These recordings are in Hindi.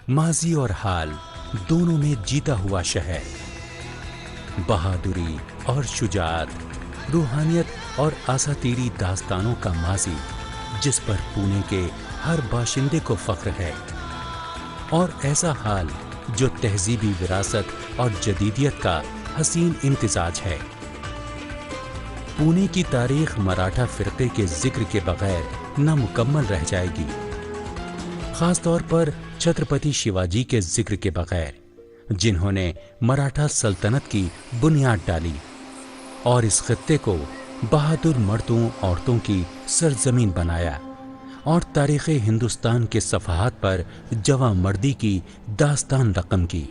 माजी और हाल दोनों में जीता हुआ शहर, बहादुरी और शुजाअत, रूहानियत और आसातीरी दास्तानों का माजी जिस पर पुणे के हर बाशिंदे को फख्र है, और ऐसा हाल जो तहजीबी विरासत और जदीदियत का हसीन इम्तिजाज है। पुणे की तारीख मराठा फिरके के जिक्र के बगैर नामुकम्मल रह जाएगी, खास तौर पर छत्रपति शिवाजी के जिक्र के बगैर, जिन्होंने मराठा सल्तनत की बुनियाद डाली और इस खित्ते को बहादुर मर्दों औरतों की सरजमीन बनाया और तारीख़ हिंदुस्तान के सफ़हात पर जवां मर्दी की दास्तान रकम की।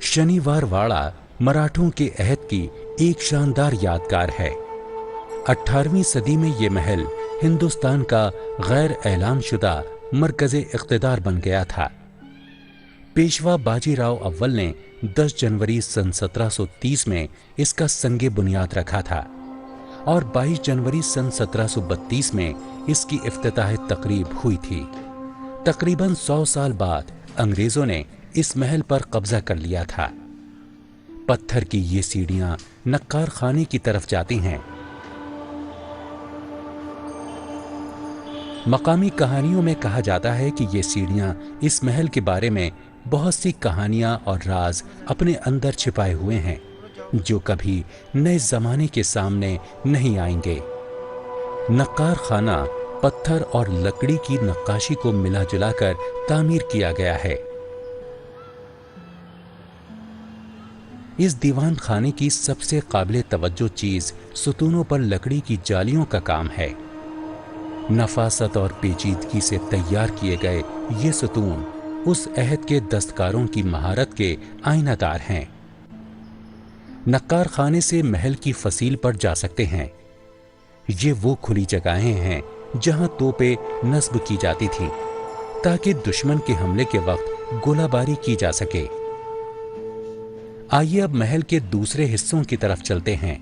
शनिवार वाड़ा मराठों के अहद की एक शानदार यादगार है। 18वीं सदी में ये महल हिंदुस्तान का गैर ऐलान शुदा मरकज़े इक़्तिदार बन गया था। पेशवा बाजीराव अव्वल ने 10 जनवरी सन 1730 में इसका संगे बुनियाद रखा था और 22 जनवरी सन 1732 में इसकी इफ्तिताह तकरीब हुई थी। तकरीबन 100 साल बाद अंग्रेजों ने इस महल पर कब्जा कर लिया था। पत्थर की ये सीढ़ियां नक्कार खाने की तरफ जाती हैं। मकामी कहानियों में कहा जाता है कि ये सीढ़ियां इस महल के बारे में बहुत सी कहानियां और राज अपने अंदर छिपाए हुए हैं जो कभी नए जमाने के सामने नहीं आएंगे। नक्कार खाना पत्थर और लकड़ी की नक्काशी को मिला जुलाकर तामीर किया गया है। इस दीवान खाने की सबसे काबिले तवज्जो चीज सुतूनों पर लकड़ी की जालियों का काम है। नफासत और पेचीदगी से तैयार किए गए ये सुतून उस अहद के दस्तकारों की महारत के आईनादार हैं। नक्कार खाने से महल की फसील पर जा सकते हैं। ये वो खुली जगहें हैं जहां तोपें नस्ब की जाती थीं ताकि दुश्मन के हमले के वक्त गोलाबारी की जा सके। आइए अब महल के दूसरे हिस्सों की तरफ चलते हैं।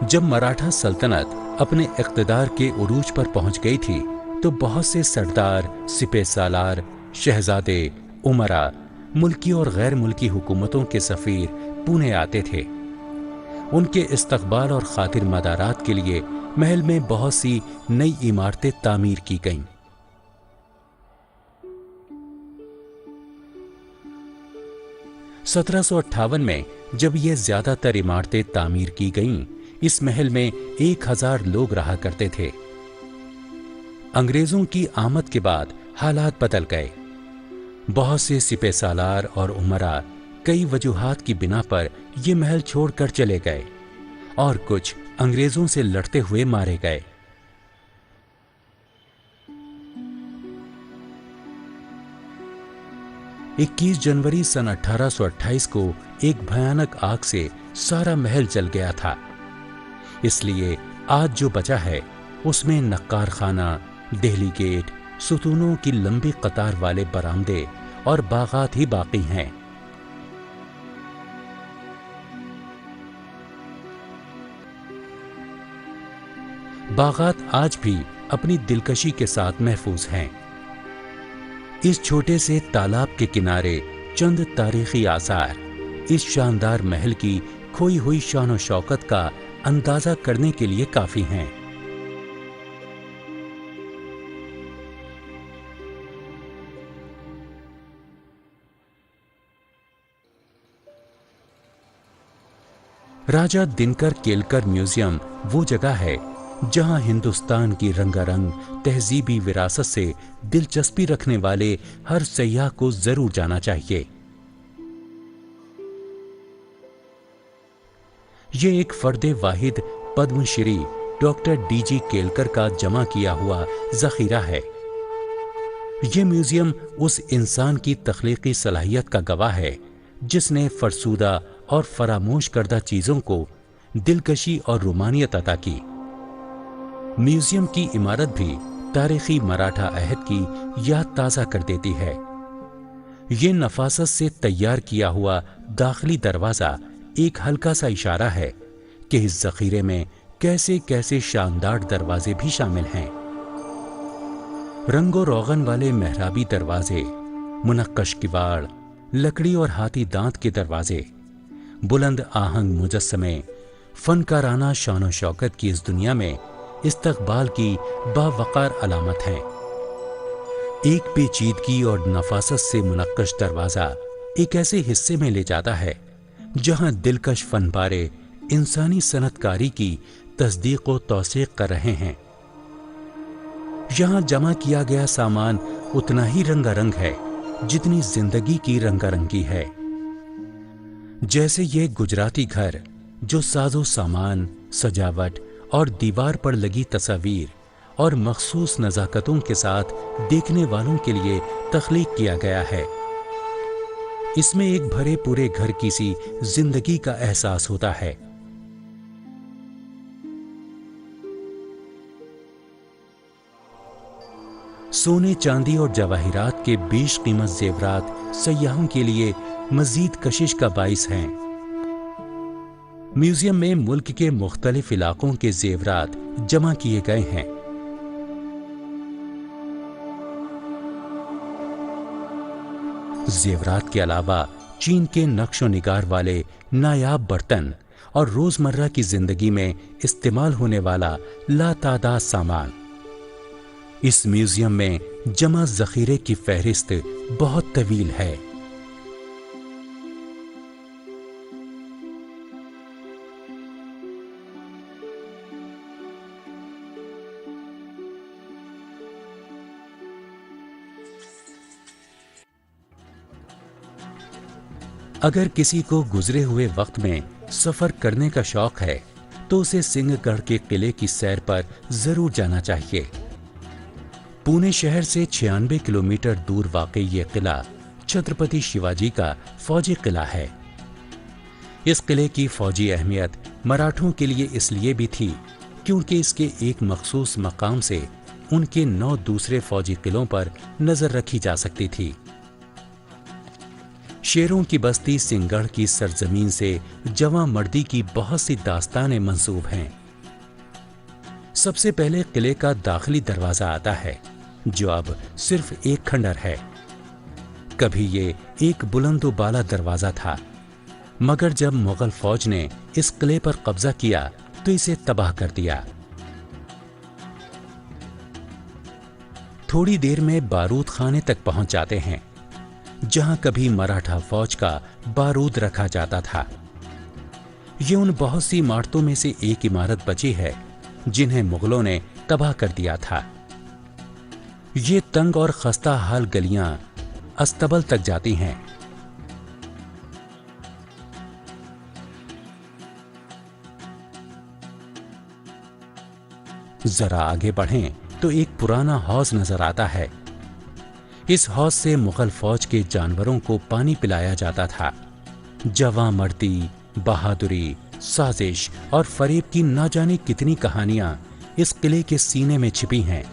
जब मराठा सल्तनत अपने इक़्तिदार के उरूज पर पहुंच गई थी तो बहुत से सरदार, सिपहसालार, शहजादे, उमरा, मुल्की और गैर मुल्की हुकूमतों के सफ़ीर पुणे आते थे। उनके इस्तकबाल और खातिर मदारात के लिए महल में बहुत सी नई इमारतें तामीर की गईं। 1758 में जब ये ज्यादातर इमारतें तामीर की गईं, इस महल में 1000 लोग रहा करते थे। अंग्रेजों की आमद के बाद हालात बदल गए। बहुत से सिपहसालार और उमरा कई वजूहात की बिना पर ये महल छोड़कर चले गए और कुछ अंग्रेजों से लड़ते हुए मारे गए। इक्कीस जनवरी सन 1828 को एक भयानक आग से सारा महल जल गया था। इसलिए आज जो बचा है उसमें नक्कार खाना, देहली गेट, सुतूनों की लंबी कतार वाले बरामदे और बागात ही बाकी हैं। बागात आज भी अपनी दिलकशी के साथ महफूज हैं। इस छोटे से तालाब के किनारे चंद तारीखी आसार इस शानदार महल की खोई हुई शान शौकत का अंदाजा करने के लिए काफी हैं। राजा दिनकर केलकर म्यूजियम वो जगह है जहां हिंदुस्तान की रंगारंग तहजीबी विरासत से दिलचस्पी रखने वाले हर सयाह को जरूर जाना चाहिए। ये एक फर्दे वाहिद पद्मश्री डॉक्टर डीजी केलकर का जमा किया हुआ जखीरा है। ये म्यूजियम उस इंसान की तख्लीकी सलाहियत का गवाह है जिसने फरसूदा और फरामोश करदा चीजों को दिलकशी और रोमानियत अता की। म्यूजियम की इमारत भी तारीखी मराठा अहद की याद ताज़ा कर देती है। ये नफासत से तैयार किया हुआ दाखिली दरवाजा एक हल्का सा इशारा है कि इस जखीरे में कैसे कैसे शानदार दरवाजे भी शामिल हैं। रंगो रोगन वाले मेहराबी दरवाजे, मुनक्कश किवाड़, लकड़ी और हाथी दांत के दरवाजे, बुलंद आहंग मुजस्समे, फनकाराना शान शौकत की इस दुनिया में इस्तकबाल की बावकार अलामत हैं। एक पेचीदगी और नफासत से मुनक्कश दरवाजा एक ऐसे हिस्से में ले जाता है जहां दिलकश फनपारे इंसानी सनतकारी की तस्दीक व तौसीक कर रहे हैं। यहां जमा किया गया सामान उतना ही रंगारंग है जितनी जिंदगी की रंगारंगी है। जैसे ये गुजराती घर जो साजो सामान, सजावट और दीवार पर लगी तस्वीर और मखसूस नज़ाकतों के साथ देखने वालों के लिए तख्लीक किया गया है। इसमें एक भरे पूरे घर की सी जिंदगी का एहसास होता है। सोने, चांदी और जवाहिरात के बेशकीमत जेवरात सयाहों के लिए मजीद कशिश का बाइस हैं। म्यूजियम में मुल्क के मुख्तलिफ इलाकों के जेवरात जमा किए गए हैं। जेवरात के अलावा चीन के नक्शो निगार वाले नायाब बर्तन और रोजमर्रा की जिंदगी में इस्तेमाल होने वाला लातादाद सामान। इस म्यूजियम में जमा जखीरे की फहरिस्त बहुत तवील है। अगर किसी को गुजरे हुए वक्त में सफर करने का शौक है तो उसे सिंहगढ़ के किले की सैर पर जरूर जाना चाहिए। पुणे शहर से 96 किलोमीटर दूर वाक़ई ये किला छत्रपति शिवाजी का फौजी किला है। इस किले की फौजी अहमियत मराठों के लिए इसलिए भी थी क्योंकि इसके एक मखसूस मकाम से उनके 9 दूसरे फौजी किलों पर नजर रखी जा सकती थी। शेरों की बस्ती सिंहगढ़ की सरजमीन से जवां मर्दी की बहुत सी दास्तानें मंसूब हैं। सबसे पहले किले का दाखिली दरवाजा आता है जो अब सिर्फ एक खंडर है। कभी ये एक बुलंदोबाला दरवाजा था, मगर जब मुगल फौज ने इस किले पर कब्जा किया तो इसे तबाह कर दिया। थोड़ी देर में बारूद खाने तक पहुंच जाते हैं जहां कभी मराठा फौज का बारूद रखा जाता था। ये उन बहुत सी इमारतों में से एक इमारत बची है जिन्हें मुगलों ने तबाह कर दिया था। ये तंग और खस्ता हाल गलियां अस्तबल तक जाती हैं। जरा आगे बढ़ें तो एक पुराना हौज नजर आता है। इस हौज से मुगल फौज के जानवरों को पानी पिलाया जाता था। जवां मर्दी, बहादुरी, साजिश और फरेब की ना जाने कितनी कहानियां इस किले के सीने में छिपी हैं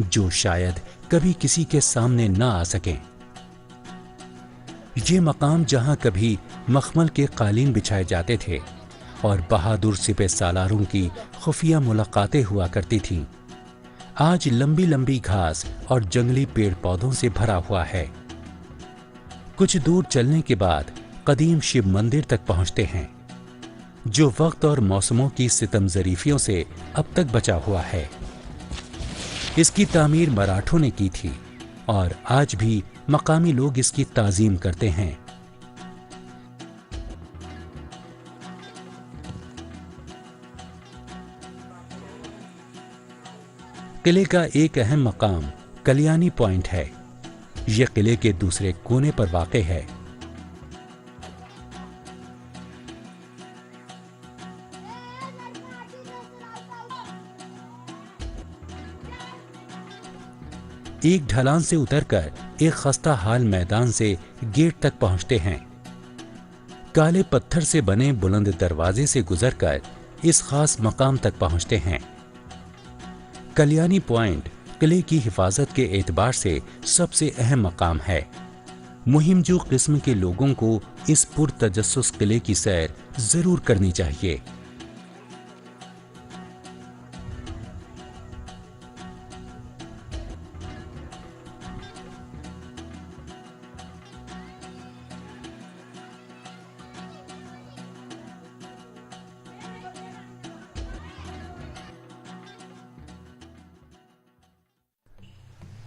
जो शायद कभी किसी के सामने ना आ सकें। ये मकाम जहां कभी मखमल के कालीन बिछाए जाते थे और बहादुर सिपह सालारों की खुफिया मुलाकातें हुआ करती थीं, आज लंबी लंबी घास और जंगली पेड़ पौधों से भरा हुआ है। कुछ दूर चलने के बाद कदीम शिव मंदिर तक पहुंचते हैं जो वक्त और मौसमों की सितम ज़रीफियों से अब तक बचा हुआ है। इसकी तामीर मराठों ने की थी और आज भी मकामी लोग इसकी ताजीम करते हैं। किले का एक अहम मकाम कल्याणी पॉइंट है। यह किले के दूसरे कोने पर वाक़ई है। एक ढलान से उतरकर एक खस्ता हाल मैदान से गेट तक पहुंचते हैं। काले पत्थर से बने बुलंद दरवाजे से गुजरकर इस खास मकाम तक पहुंचते हैं। कल्याणी पॉइंट किले की हिफाजत के एतबार से सबसे अहम मकाम है। मुहिमजू किस्म के लोगों को इस पुरतजस्सुस किले की सैर जरूर करनी चाहिए।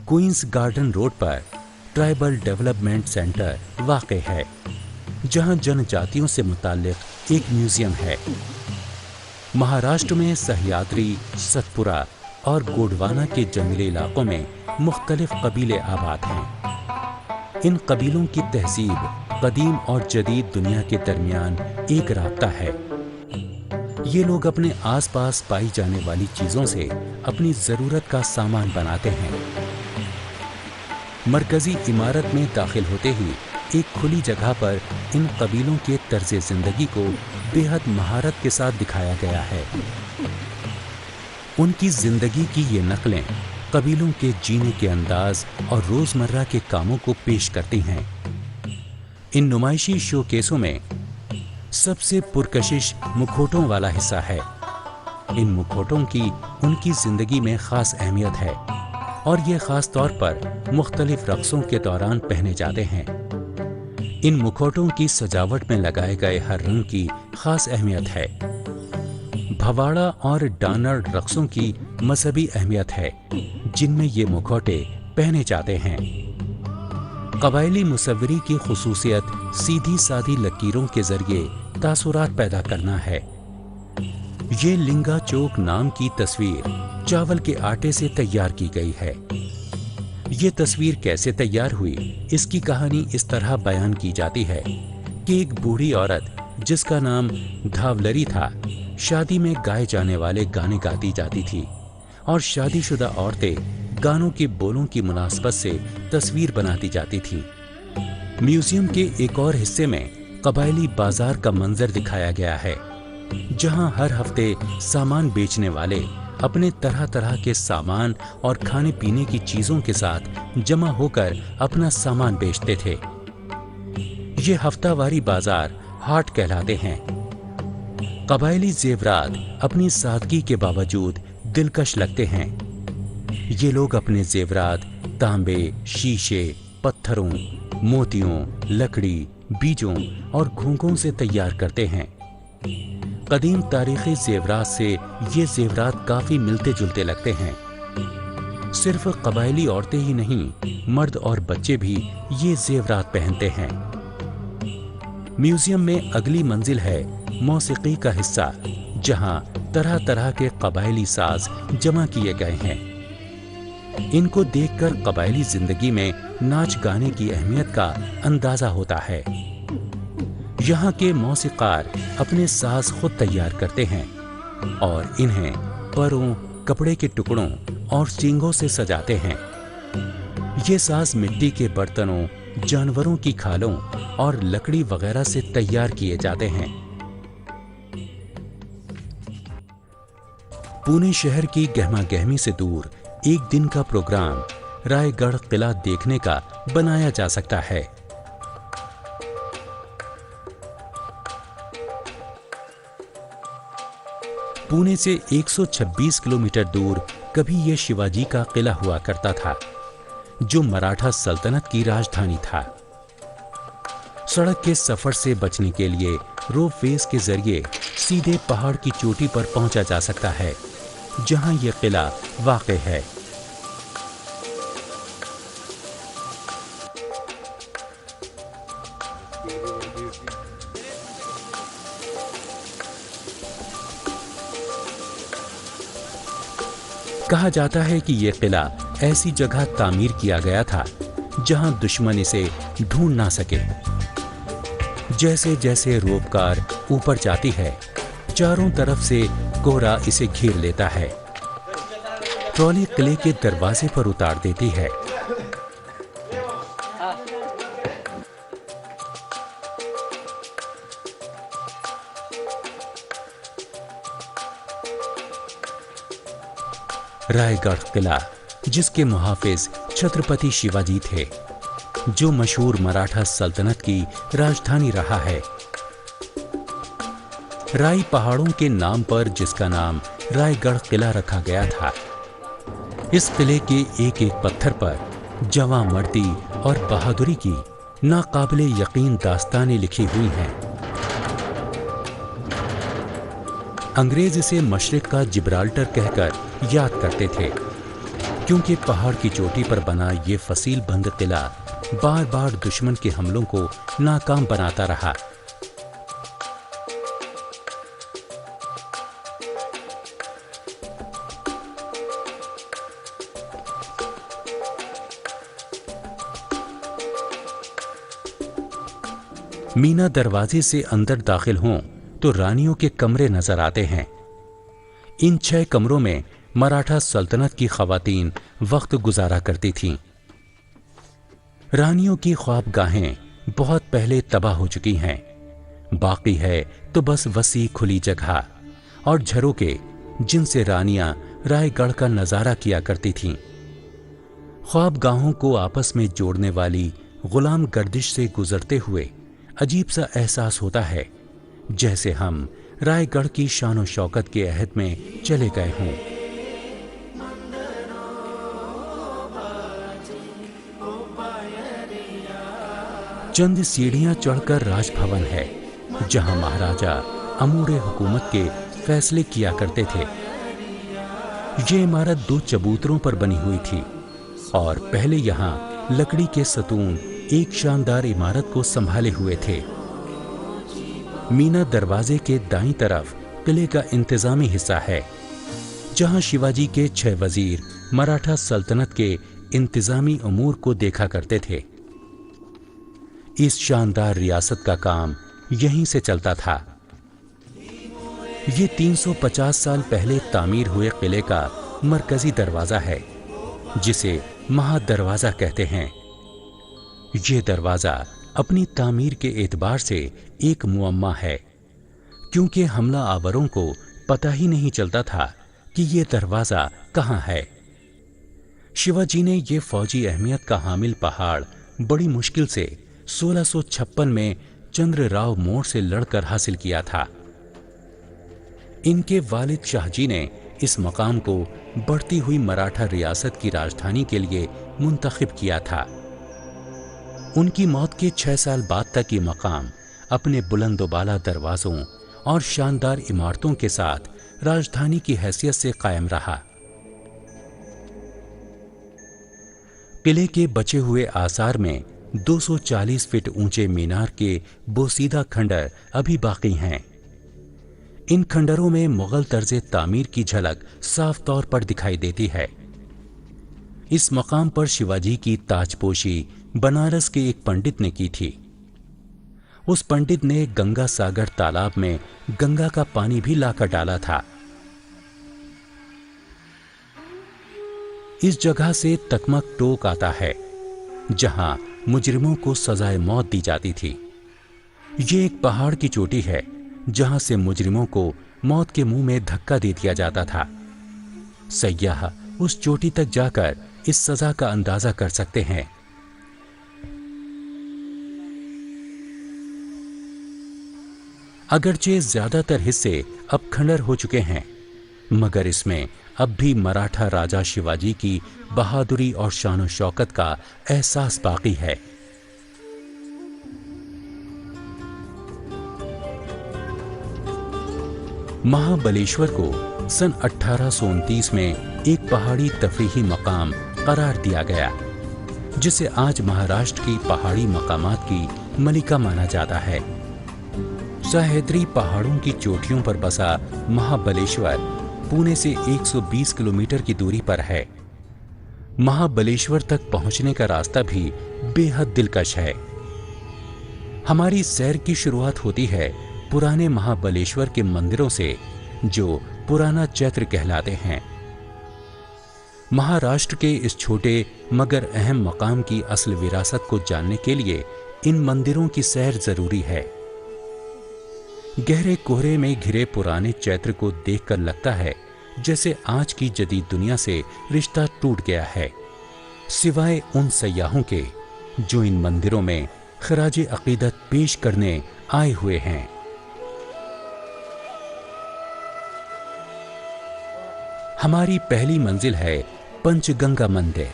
क्वींस गार्डन रोड पर ट्राइबल डेवलपमेंट सेंटर वाक़ है, जहां जनजातियों से मुताल्लिक़ एक म्यूजियम है। महाराष्ट्र में सह्याद्री, सतपुरा और गोंडवाना के जंगली इलाकों में मुख्तलिफ कबीले आबाद हैं। इन कबीलों की तहजीब कदीम और जदीद दुनिया के दरमियान एक राब्ता है। ये लोग अपने आसपास पाई जाने वाली चीजों से अपनी जरूरत का सामान बनाते हैं। मरकजी इमारत में दाखिल होते ही एक खुली जगह पर इन कबीलों के तर्ज जिंदगी को बेहद महारत के साथ दिखाया गया है। उनकी जिंदगी की ये नकलें कबीलों के जीने के अंदाज और रोजमर्रा के कामों को पेश करती हैं। इन नुमाइशी शोकेसों में सबसे पुरकशिश मुखौटों वाला हिस्सा है। इन मुखौटों की उनकी जिंदगी में खास अहमियत है और ये खास तौर पर मुख्तलिफ रक़्सों के दौरान पहने जाते हैं। इन मुखौटों की सजावट में लगाए गए हर रंग की खास अहमियत है। भवाड़ा और डानर रक़्सों की मजहबी अहमियत है, जिनमें ये मुखौटे पहने जाते हैं। कबायली मुसव्वरी की खुसूसियत सीधी सादी लकीरों के जरिए तासुरात पैदा करना है। ये लिंगा चौक नाम की तस्वीर चावल के आटे से तैयार की गई है। ये तस्वीर कैसे तैयार हुई, इसकी कहानी इस तरह बयान की जाती है कि एक बूढ़ी औरत जिसका नाम धावलरी था, शादी में गाए जाने वाले गाने गाती जाती थी और शादीशुदा औरतें गानों के बोलों की मुनासबत से तस्वीर बनाती जाती थी। म्यूजियम के एक और हिस्से में कबायली बाजार का मंजर दिखाया गया है, जहां हर हफ्ते सामान बेचने वाले अपने तरह तरह के सामान और खाने पीने की चीजों के साथ जमा होकर अपना सामान बेचते थे। ये हफ्तावारी बाजार हाट कहलाते हैं। कबायली जेवरात अपनी सादगी के बावजूद दिलकश लगते हैं। ये लोग अपने जेवरात तांबे, शीशे, पत्थरों, मोतियों, लकड़ी, बीजों और घोंघों से तैयार करते हैं। कदीम तारीखी जेवरात से ये जेवरात काफी मिलते जुलते लगते हैं। सिर्फ कबायली औरतें ही नहीं, मर्द और बच्चे भी ये जेवरात पहनते हैं। म्यूजियम में अगली मंजिल है मौसीकी का हिस्सा, जहां तरह तरह के कबायली साज जमा किए गए हैं। इनको देखकर कबायली जिंदगी में नाच गाने की अहमियत का अंदाजा होता है। यहाँ के मौसीकार अपने साज खुद तैयार करते हैं और इन्हें परों, कपड़े के टुकड़ों और सींगों से सजाते हैं। ये साज मिट्टी के बर्तनों, जानवरों की खालों और लकड़ी वगैरह से तैयार किए जाते हैं। पुणे शहर की गहमा गहमी से दूर एक दिन का प्रोग्राम रायगढ़ किला देखने का बनाया जा सकता है। पुणे से 126 किलोमीटर दूर कभी यह शिवाजी का किला हुआ करता था, जो मराठा सल्तनत की राजधानी था। सड़क के सफर से बचने के लिए रोपवेज के जरिए सीधे पहाड़ की चोटी पर पहुंचा जा सकता है, जहां यह किला वाक़ है। कहा जाता है कि यह किला ऐसी जगह तामीर किया गया था जहां दुश्मन इसे ढूंढ ना सके। जैसे जैसे रोपकार ऊपर जाती है, चारों तरफ से कोहरा इसे घेर लेता है। ट्रॉली किले के दरवाजे पर उतार देती है। रायगढ़ किला, जिसके मुहाफिज छत्रपति शिवाजी थे, जो मशहूर मराठा सल्तनत की राजधानी रहा है। राई पहाड़ों के नाम पर जिसका नाम रायगढ़ किला रखा गया था। इस किले के एक एक पत्थर पर जवां मर्दी और बहादुरी की नाकाबिले यकीन दास्तानें लिखी हुई हैं। अंग्रेज इसे मशरिक का जिब्राल्टर कहकर याद करते थे, क्योंकि पहाड़ की चोटी पर बना ये फसील बंद किला बार बार दुश्मन के हमलों को नाकाम बनाता रहा। मीना दरवाजे से अंदर दाखिल हों तो रानियों के कमरे नजर आते हैं। इन 6 कमरों में मराठा सल्तनत की खवातीन वक्त गुजारा करती थीं। रानियों की ख्वाबगाहें बहुत पहले तबाह हो चुकी हैं। बाकी है तो बस वसी खुली जगह और झरोके जिनसे रानियां रायगढ़ का नजारा किया करती थीं। ख्वाबगाहों को आपस में जोड़ने वाली गुलाम गर्दिश से गुजरते हुए अजीब सा एहसास होता है जैसे हम रायगढ़ की शान शौकत के अहद में चले गए हों। चंद सीढ़ियां चढ़कर राजभवन है जहां महाराजा अमूरे हुकूमत के फैसले किया करते थे। ये इमारत 2 चबूतरों पर बनी हुई थी और पहले यहां लकड़ी के सतून एक शानदार इमारत को संभाले हुए थे। मीना दरवाजे के दाईं तरफ किले का इंतजामी हिस्सा है जहां शिवाजी के 6 वजीर मराठा सल्तनत के इंतजामी उमूर को देखा करते थे। इस शानदार रियासत का काम यहीं से चलता था। ये 350 साल पहले तामीर हुए किले का मरकजी दरवाजा है जिसे महादरवाजा कहते हैं। ये दरवाजा अपनी तामीर के एतबार से एक मुअम्मा है क्योंकि हमला आवरों को पता ही नहीं चलता था कि ये दरवाजा कहाँ है। शिवाजी ने ये फौजी अहमियत का हामिल पहाड़ बड़ी मुश्किल से 1656 में चंद्रराव मोड़ से लड़कर हासिल किया था। इनके वालिद शाहजी ने इस मकाम को बढ़ती हुई मराठा रियासत की राजधानी के लिए मुंतखब किया था। उनकी मौत के 6 साल बाद तक ये मकाम अपने बुलंदोबाला दरवाजों और शानदार इमारतों के साथ राजधानी की हैसियत से कायम रहा। किले के बचे हुए आसार में 240 फीट ऊंचे मीनार के बोसीदा खंडर अभी बाकी हैं। इन खंडरों में मुगल तर्ज तामीर की झलक साफ तौर पर दिखाई देती है। इस मकाम पर शिवाजी की ताजपोशी बनारस के एक पंडित ने की थी। उस पंडित ने गंगा सागर तालाब में गंगा का पानी भी लाकर डाला था। इस जगह से तकमक टोक आता है जहां मुजरिमों को सजाए मौत दी जाती थी। ये एक पहाड़ की चोटी है जहां से मुजरिमों को मौत के मुंह में धक्का दे दिया जाता था। सयाह उस चोटी तक जाकर इस सजा का अंदाजा कर सकते हैं। अगरचे ज्यादातर हिस्से अब खंडर हो चुके हैं मगर इसमें अब भी मराठा राजा शिवाजी की बहादुरी और शान शौकत का एहसास बाकी है। महाबलेश्वर को सन 1829 में एक पहाड़ी तफरीही मकाम करार दिया गया जिसे आज महाराष्ट्र की पहाड़ी मकामात की मलिका माना जाता है। सह्याद्री पहाड़ों की चोटियों पर बसा महाबलेश्वर पुणे से 120 किलोमीटर की दूरी पर है। महाबलेश्वर तक पहुंचने का रास्ता भी बेहद दिलकश है। हमारी सैर की शुरुआत होती है पुराने महाबलेश्वर के मंदिरों से जो पुराना चैत्र कहलाते हैं। महाराष्ट्र के इस छोटे मगर अहम मकाम की असल विरासत को जानने के लिए इन मंदिरों की सैर जरूरी है। गहरे कोहरे में घिरे पुराने चैत्र को देखकर लगता है जैसे आज की जदीद दुनिया से रिश्ता टूट गया है, सिवाय उन सयाहों के जो इन मंदिरों में खराजे अकीदत पेश करने आए हुए हैं। हमारी पहली मंजिल है पंचगंगा मंदिर।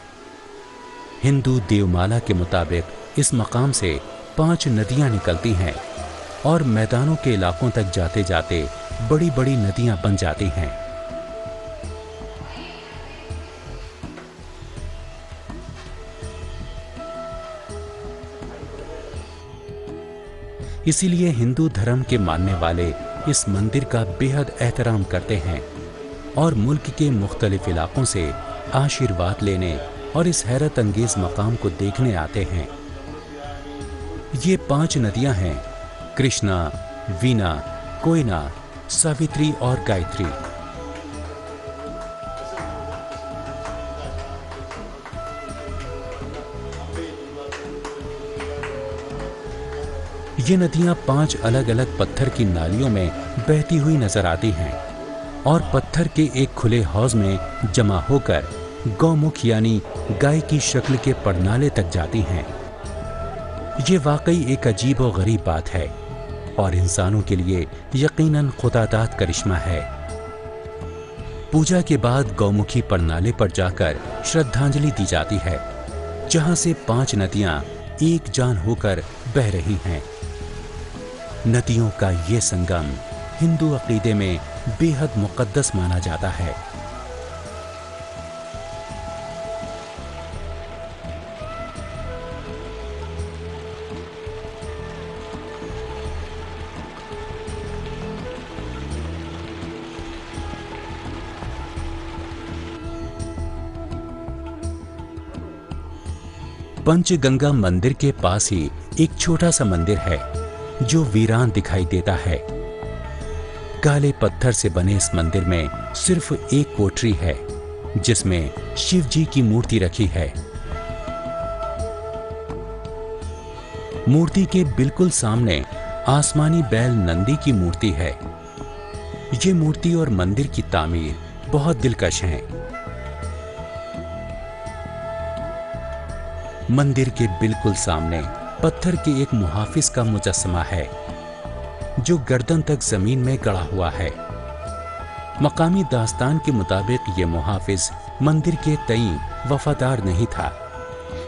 हिंदू देवमाला के मुताबिक इस मकाम से 5 नदियां निकलती हैं और मैदानों के इलाकों तक जाते जाते बड़ी बड़ी नदियां बन जाती हैं। इसीलिए हिंदू धर्म के मानने वाले इस मंदिर का बेहद एहतराम करते हैं और मुल्क के मुख्तलिफ इलाकों से आशीर्वाद लेने और इस हैरत अंगेज मकाम को देखने आते हैं। ये 5 नदियां हैं: कृष्णा, वीना, कोयना, सावित्री और गायत्री। ये नदियां 5 अलग अलग पत्थर की नालियों में बहती हुई नजर आती हैं और पत्थर के एक खुले हौज में जमा होकर गौमुख यानी गाय की शक्ल के पड़नाले तक जाती हैं। ये वाकई एक अजीब और गरीब बात है और इंसानों के लिए यकीनन खुदादाद करिश्मा है। पूजा के बाद गौमुखी पड़नाले पर जाकर श्रद्धांजलि दी जाती है, जहां से 5 नदियां एक जान होकर बह रही हैं। नदियों का ये संगम हिंदू अकीदे में बेहद मुकद्दस माना जाता है। पंचगंगा मंदिर के पास ही एक छोटा सा मंदिर है जो वीरान दिखाई देता है। काले पत्थर से बने इस मंदिर में सिर्फ एक कोठरी है जिसमें शिव जी की मूर्ति रखी है। मूर्ति के बिल्कुल सामने आसमानी बैल नंदी की मूर्ति है। ये मूर्ति और मंदिर की तामीर बहुत दिलकश है। मंदिर के बिल्कुल सामने पत्थर के एक मुहाफिज का मुजस्समा है जो गर्दन तक जमीन में गड़ा हुआ है। मकामी दास्तान के मुताबिक ये मुहाफिज मंदिर के तई वफादार नहीं था,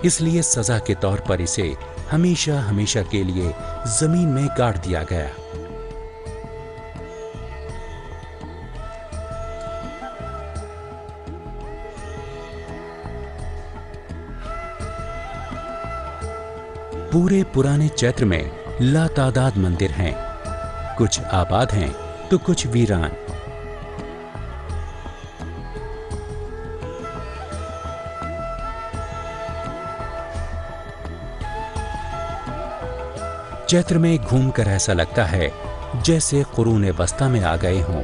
इसलिए सजा के तौर पर इसे हमेशा हमेशा के लिए जमीन में गाड़ दिया गया। पूरे पुराने चैत्र में लातादाद मंदिर हैं, कुछ आबाद हैं तो कुछ वीरान। चैत्र में घूमकर ऐसा लगता है जैसे कुरून वस्ता में आ गए हों।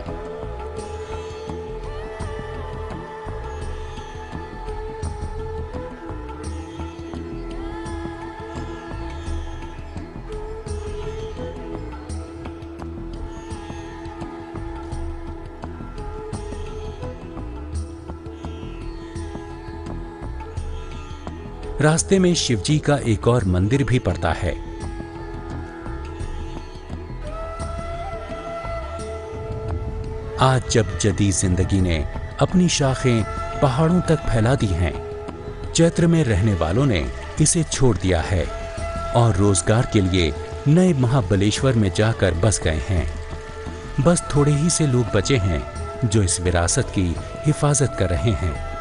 रास्ते में शिवजी का एक और मंदिर भी पड़ता है। आज जब जदीद जिंदगी ने अपनी शाखें पहाड़ों तक फैला दी हैं, चैत्र में रहने वालों ने इसे छोड़ दिया है और रोजगार के लिए नए महाबलेश्वर में जाकर बस गए हैं। बस थोड़े ही से लोग बचे हैं जो इस विरासत की हिफाजत कर रहे हैं।